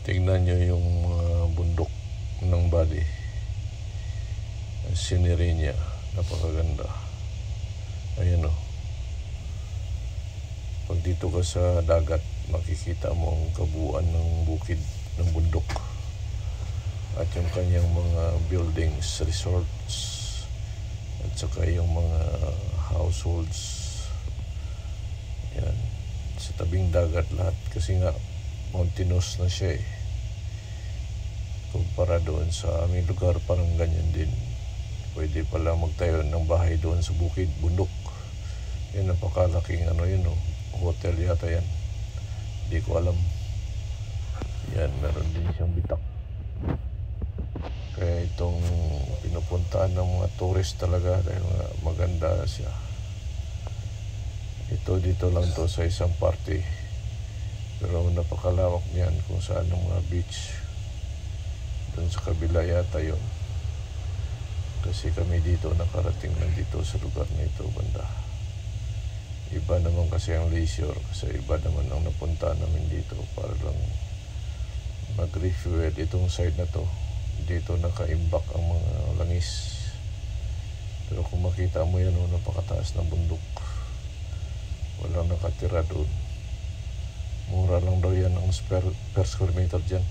Tingnan nyo yung bundok ng Bali. Ang scenery niya, napakaganda. Ayan o. Pag dito ka sa dagat, makikita mo ang kabuuan ng bukid ng bundok at yung kanyang mga buildings, resorts, at saka yung mga households. Yan, sa tabing dagat lahat kasi nga mountainous na siya eh. Kumpara doon sa aming lugar, parang ganyan din. Pwede pala magtayo ng bahay doon sa bukid, bundok. Yan, napakalaking yun o, hotel yata yan. Hindi ko alam. Yan, meron din siyang bitak. Kaya itong pinupuntahan ng mga tourist talaga dahil maganda siya. Ito dito lang to sa isang party. Pero napakalawak niyan kung saan ang mga beach. Doon sa kabila yata yun. Kasi kami dito nakarating lang dito sa lugar na ito, banda. Iba naman kasi ang leisure. Kasi iba naman ang napunta namin dito para lang mag-refuel. Itong side na to, dito nakaimbak ang mga langis. Pero kung makita mo yan, napakataas ng bundok. Walang nakatira doon. Mura lang daw yan ang per square meter dyan.